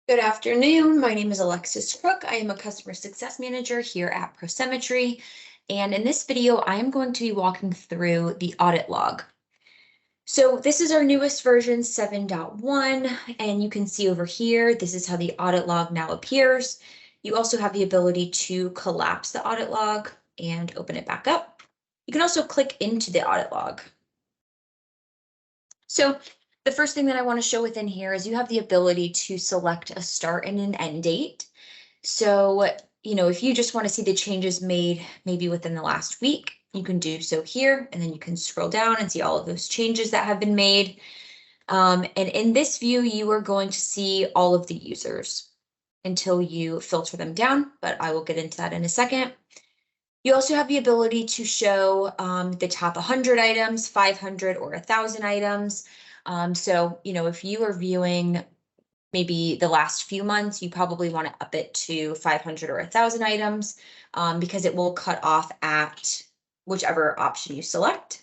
Good afternoon. My name is Alexis Crook. I am a customer success manager here at ProSymmetry. And in this video, I am going to be walking through the audit log. So this is our newest version 7.1, and you can see over here, this is how the audit log now appears. You also have the ability to collapse the audit log and open it back up. You can also click into the audit log. So the first thing that I want to show within here is you have the ability to select a start and an end date. So, if you just want to see the changes made maybe within the last week, you can do so here, and then you can scroll down and see all of those changes that have been made. And in this view, you are going to see all of the users until you filter them down, but I will get into that in a second. You also have the ability to show the top 100 items, 500 or 1,000 items. So, if you are viewing maybe the last few months, you probably want to up it to 500 or 1,000 items because it will cut off at whichever option you select.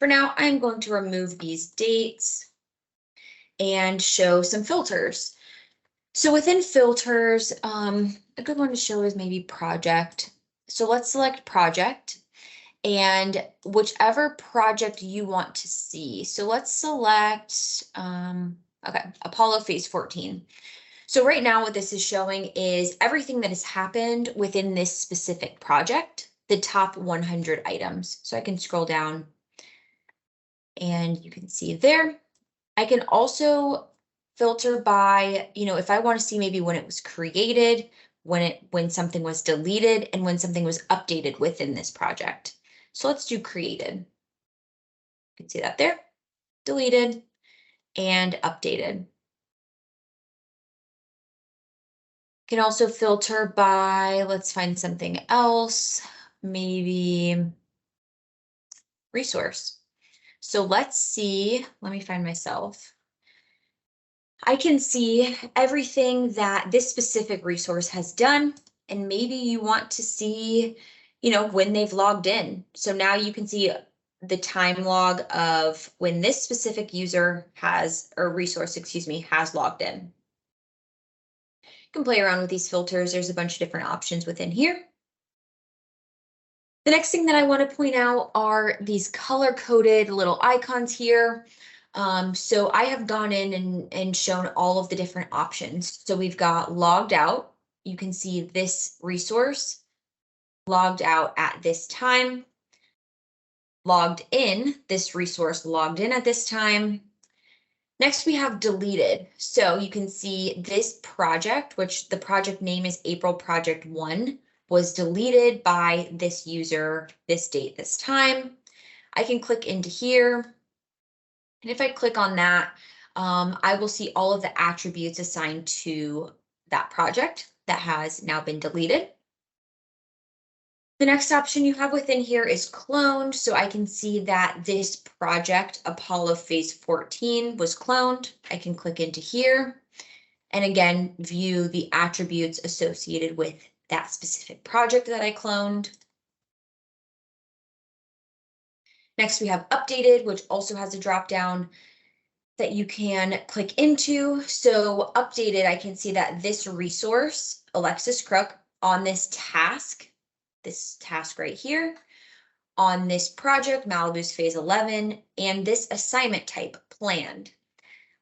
For now, I'm going to remove these dates and show some filters. So within filters, a good one to show is maybe project. So let's select project and whichever project you want to see. So let's select, okay, Apollo phase 14. So right now what this is showing is everything that has happened within this specific project, the top 100 items. So I can scroll down and you can see there. I can also filter by, if I want to see maybe when it was created, when something was deleted, and when something was updated within this project. So let's do created. You can see that there, deleted and updated. You can also filter by, let's find something else, maybe resource. So let's see, let me find myself. I can see everything that this specific resource has done, and maybe you want to see, when they've logged in. So now you can see the time log of when this specific user has, or resource, has logged in. You can play around with these filters. There's a bunch of different options within here. The next thing that I want to point out are these color-coded little icons here. So I have gone in and shown all of the different options. So we've got logged out. You can see this resource logged out at this time. Logged in, this resource logged in at this time. Next, we have deleted. So you can see this project, which the project name is April Project 1, was deleted by this user, this date, this time. I can click into here. And if I click on that, I will see all of the attributes assigned to that project that has now been deleted. The next option you have within here is cloned. So I can see that this project, Apollo phase 14, was cloned. I can click into here and again, view the attributes associated with that specific project that I cloned. Next, we have updated, which also has a drop down that you can click into. So updated, I can see that this resource, Alexis Crook, on this task right here, on this project, Malibu's phase 11, and this assignment type, planned.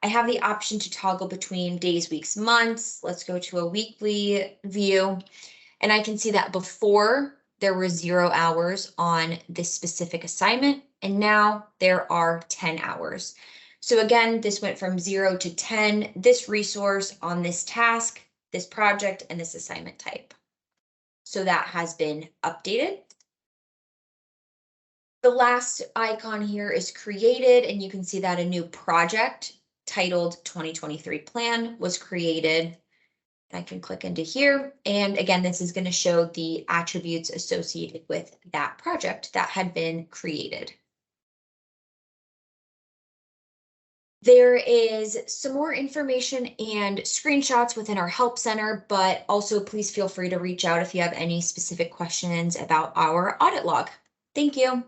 I have the option to toggle between days, weeks, months. Let's go to a weekly view. And I can see that before there were 0 hours on this specific assignment, and now there are 10 hours. So again, this went from 0 to 10, this resource on this task, this project, and this assignment type. So that has been updated. The last icon here is created, and you can see that a new project titled 2023 Plan was created. I can click into here. And again, this is going to show the attributes associated with that project that had been created. There is some more information and screenshots within our help center, but also please feel free to reach out if you have any specific questions about our audit log. Thank you.